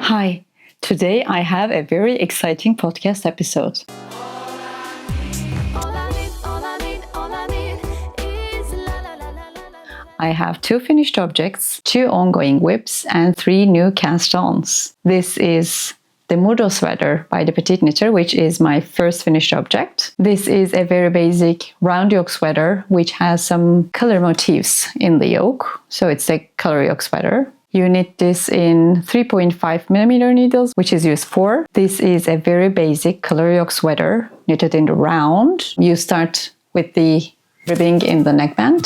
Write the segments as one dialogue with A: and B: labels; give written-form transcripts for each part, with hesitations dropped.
A: Hi, today I have a very exciting podcast episode. I have 2 finished objects, 2 ongoing whips, and 3 new cast-ons. This is the Mudo Sweater by the Petite Knitter, which is my first finished object. This is a very basic round yoke sweater, which has some color motifs in the yoke. So it's a color yoke sweater. You knit this in 3.5mm needles, which is used for. This is a very basic color yoke sweater, knitted in the round. You start with the ribbing in the neckband,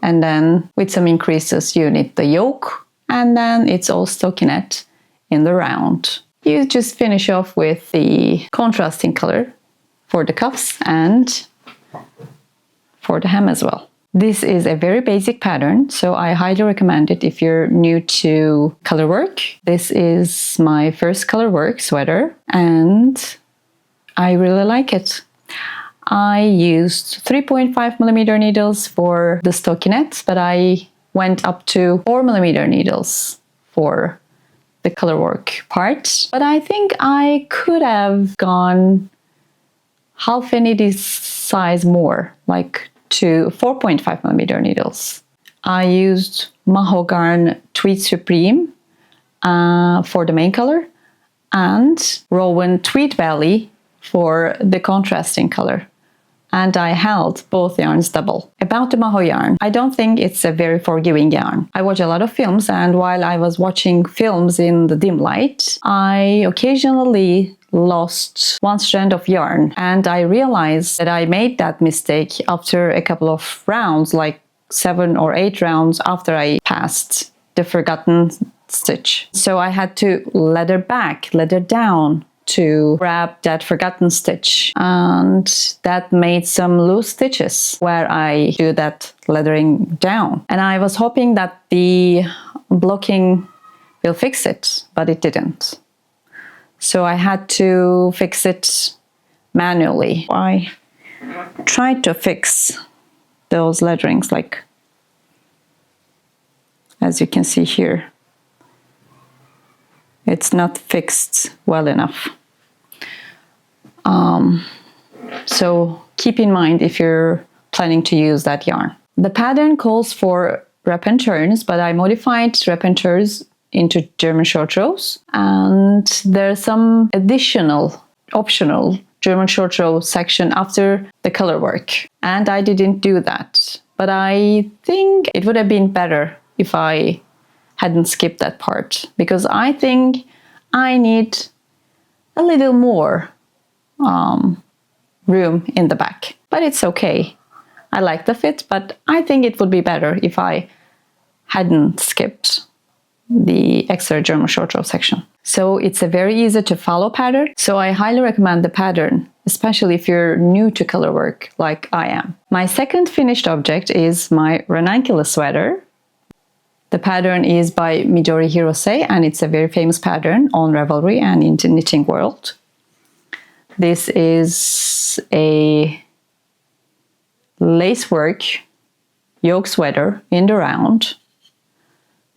A: and then with some increases you knit the yoke, and then it's all stockinette in the round. You just finish off with the contrasting color for the cuffs and for the hem as well. This is a very basic pattern, so I highly recommend it if you're new to color work. This is my first color work sweater, and I really like it. I used 3.5mm needles for the stockinette, but I went up to 4mm needles for the color work part. But I think I could have gone half a needle size more, like to 4.5mm needles. I used Mahogany Tweed Supreme for the main color and Rowan Tweed Belly for the contrasting color. And I held both yarns double. About the Maho yarn, I don't think it's a very forgiving yarn. I watch a lot of films, and while I was watching films in the dim light, I occasionally lost one strand of yarn, and I realized that I made that mistake after a couple of rounds, like 7 or 8 rounds after I passed the forgotten stitch. So I had to leather down to grab that forgotten stitch, and that made some loose stitches where I do that leathering down. And I was hoping that the blocking will fix it, but it didn't. So I had to fix it manually. I tried to fix those leatherings, like as you can see here. It's not fixed well enough. So keep in mind if you're planning to use that yarn. The pattern calls for wrap and turns, but I modified wrap and turns into German short rows, and there's some additional optional German short row section after the color work, and I didn't do that. But I think it would have been better if I hadn't skipped that part, because I think I need a little more room in the back. But it's okay. I like the fit, but I think it would be better if I hadn't skipped the extra German short row section. So it's a very easy to follow pattern. So I highly recommend the pattern, especially if you're new to color work like I am. My second finished object is my Ranunculus Sweater. The pattern is by Midori Hirose, and it's a very famous pattern on Ravelry and in the knitting world. This is a lacework yoke sweater in the round.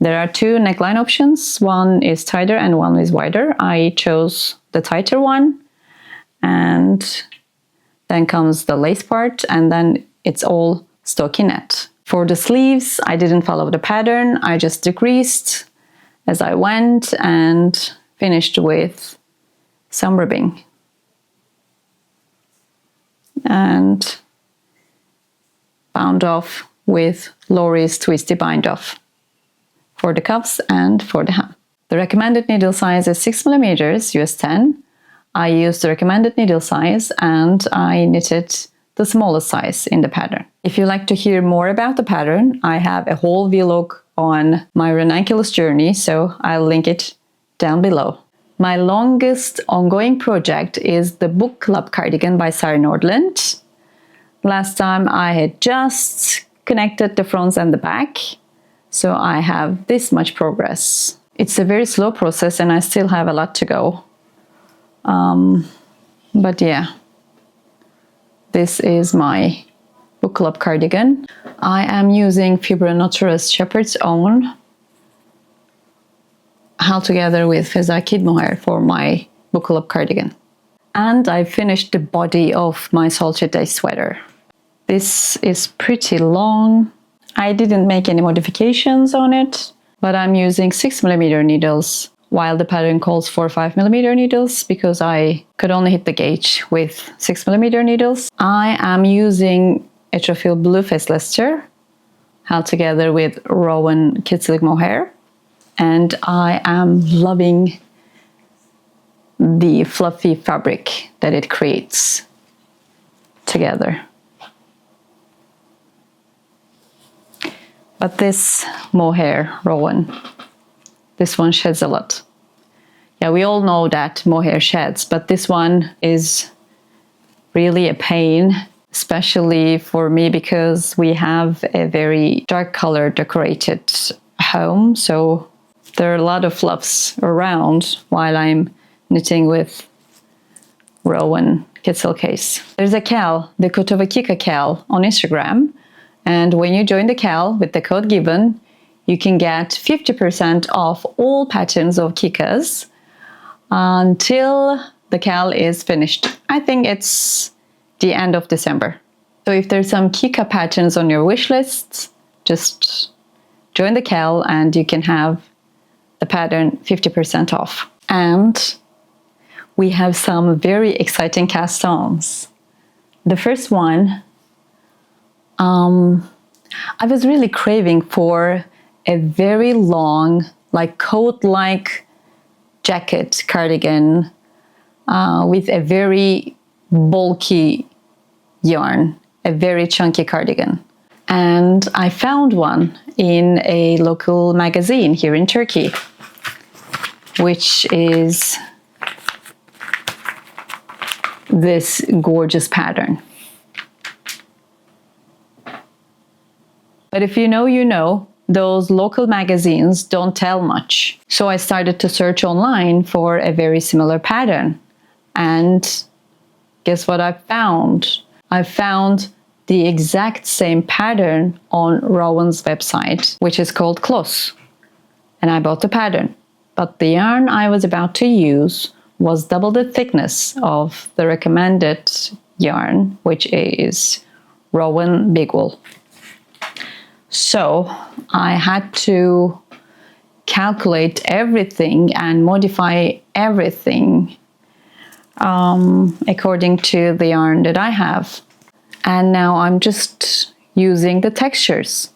A: There are 2 neckline options. One is tighter and one is wider. I chose the tighter one, and then comes the lace part, and then it's all stockinette. For the sleeves, I didn't follow the pattern. I just decreased as I went and finished with some ribbing. And bound off with Laurie's Twisty Bind Off for the cuffs and for the hem. The recommended needle size is 6mm US 10. I used the recommended needle size, and I knitted the smallest size in the pattern. If you like to hear more about the pattern, I have a whole vlog on my Ranunculus journey, so I'll link it down below. My longest ongoing project is the Book Club Cardigan by Sarah Nordland. Last time I had just connected the fronts and the back, so I have this much progress. It's a very slow process and I still have a lot to go. But yeah, this is my Book Club cardigan. I am using Fibra Natural Shepherd's Own held together with Feza Kid mohair for my book club cardigan. And I finished the body of my Solstice Day sweater. This is pretty long. I didn't make any modifications on it, but I'm using 6mm needles while the pattern calls for 5mm needles because I could only hit the gauge with 6mm needles. I am using Atrophy Blue Face Leicester held together with Rowan Kid Silk mohair, and I am loving the fluffy fabric that it creates together. But this mohair, Rowan, this one sheds a lot. Yeah, we all know that mohair sheds, but this one is really a pain, especially for me because we have a very dark color decorated home. So there are a lot of fluffs around while I'm knitting with Rowan Kid Silk case. There's a cal, the Kotova Kika cal on Instagram. And when you join the cal with the code given, you can get 50% off all patterns of Kikas until the cal is finished. I think it's the end of December. So if there's some Kika patterns on your wish lists, just join the cal and you can have the pattern 50% off. And we have some very exciting cast-ons. The first one, I was really craving for a very long, like coat-like jacket cardigan with a very bulky yarn, a very chunky cardigan. And I found one in a local magazine here in Turkey, which is this gorgeous pattern. But if you know, you know, those local magazines don't tell much. So I started to search online for a very similar pattern. And guess what I found? I found the exact same pattern on Rowan's website, which is called Kloss. And I bought the pattern. But the yarn I was about to use was double the thickness of the recommended yarn, which is Rowan Big Wool. So I had to calculate everything and modify everything according to the yarn that I have. And now I'm just using the textures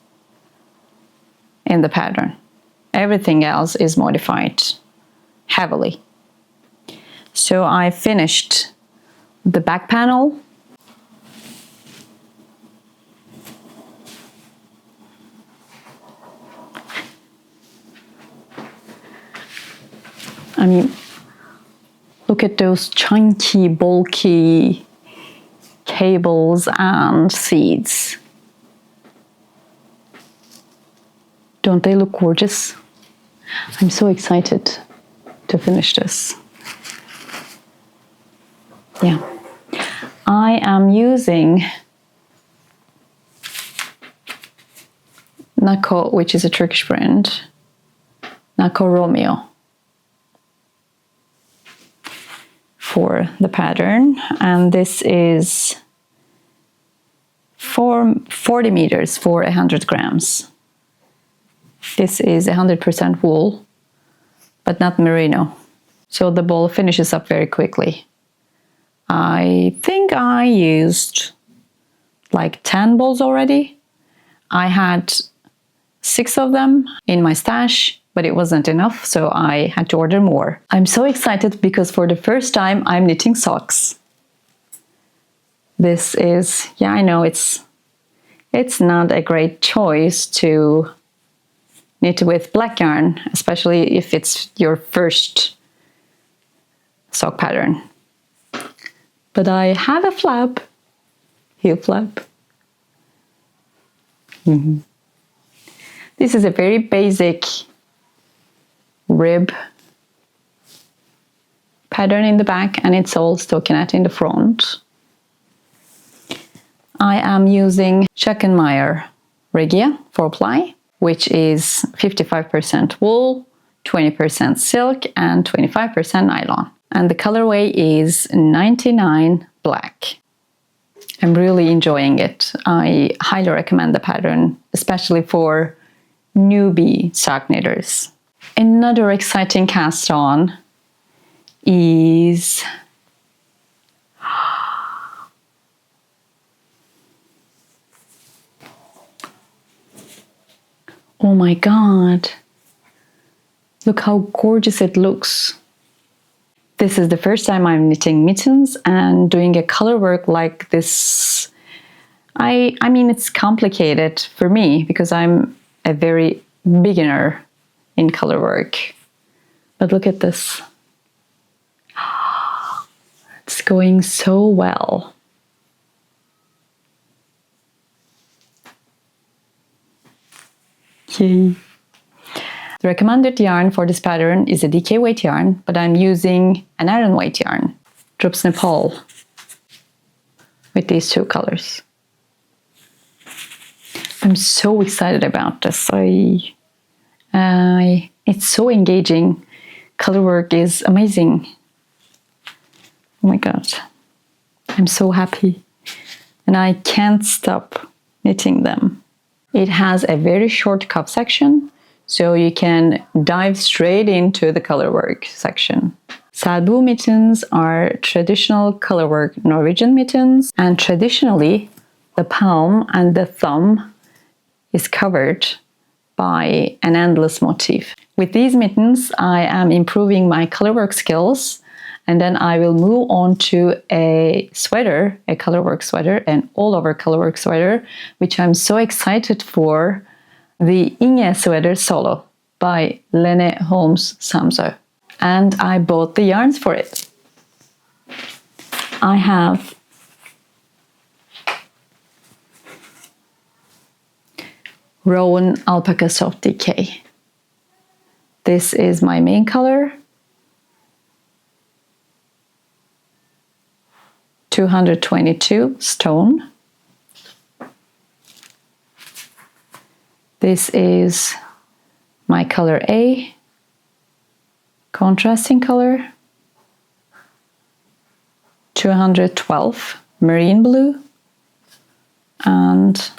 A: in the pattern. Everything else is modified heavily. So I finished the back panel. I mean, look at those chunky, bulky cables and seeds. Don't they look gorgeous? I'm so excited to finish this. Yeah. I am using Nako, which is a Turkish brand, Nako Romeo, for the pattern, and this is 40 meters for 100 grams. This is 100% wool, but not merino, so the ball finishes up very quickly. I think I used like 10 balls already. I had 6 of them in my stash, but it wasn't enough, so I had to order more. I'm so excited because for the first time I'm knitting socks. This is, yeah, I know it's not a great choice to knit with black yarn, especially if it's your first sock pattern. But I have a flap, heel flap. This is a very basic rib pattern in the back, and it's all stockinette in the front. I am using Chuck & Meyer Regia 4-ply, which is 55% wool, 20% silk and 25% nylon. And the colorway is 99 black. I'm really enjoying it. I highly recommend the pattern, especially for newbie sock knitters. Another exciting cast on is oh my god, look how gorgeous it looks. This is the first time I'm knitting mittens and doing a color work like this. I mean, it's complicated for me because I'm a very beginner in color work. But look at this. It's going so well. Yay. The recommended yarn for this pattern is a DK weight yarn, but I'm using an Aran weight yarn, Drops Nepal, with these two colors. I'm so excited about this. It's so engaging. Color work is amazing. Oh my god. I'm so happy. And I can't stop knitting them. It has a very short cuff section, so you can dive straight into the colorwork section. Selbu mittens are traditional colorwork Norwegian mittens, and traditionally the palm and the thumb is covered by an endless motif. With these mittens, I am improving my colorwork skills, and then I will move on to a sweater, a colorwork sweater, an all-over colorwork sweater, which I'm so excited for, the Inge sweater solo by Lene Holmes Samsø. And I bought the yarns for it. I have Rowan Alpaca Soft DK. This is my main color. 222 stone. This is my color A, contrasting color. 212 marine blue. And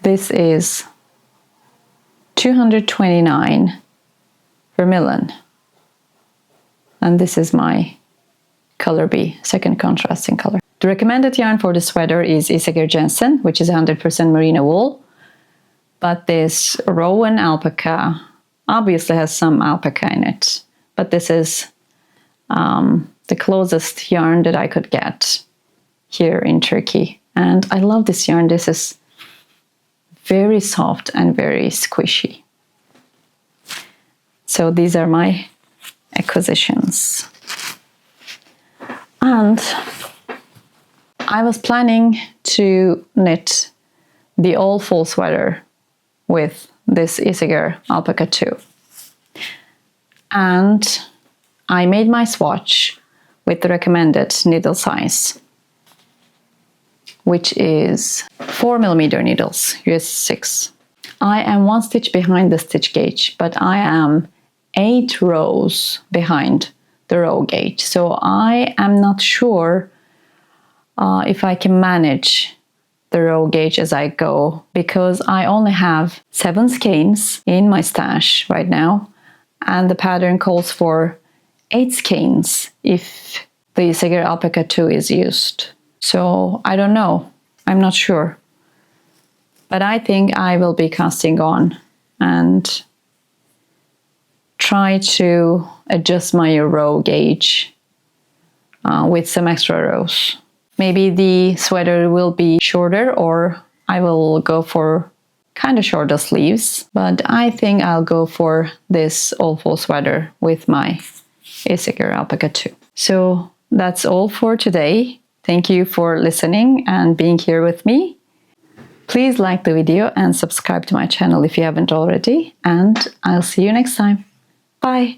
A: this is 229 vermilion. And this is my color B, second contrasting color. The recommended yarn for the sweater is Isager Jensen, which is 100% merino wool. But this Rowan alpaca obviously has some alpaca in it. But this is the closest yarn that I could get here in Turkey. And I love this yarn. This is very soft and very squishy. So these are my acquisitions. And I was planning to knit the all fall sweater with this Isager alpaca too. And I made my swatch with the recommended needle size, which is 4mm needles, US 6. I am 1 stitch behind the stitch gauge, but I am 8 rows behind the row gauge. So I am not sure if I can manage the row gauge as I go, because I only have 7 skeins in my stash right now, and the pattern calls for 8 skeins if the Isager Alpaca 2 is used. So I don't know, I'm not sure. But I think I will be casting on and try to adjust my row gauge with some extra rows. Maybe the sweater will be shorter, or I will go for kind of shorter sleeves. But I think I'll go for this all fall sweater with my Isager Alpaca 2. So that's all for today. Thank you for listening and being here with me. Please like the video and subscribe to my channel if you haven't already. And I'll see you next time. Bye!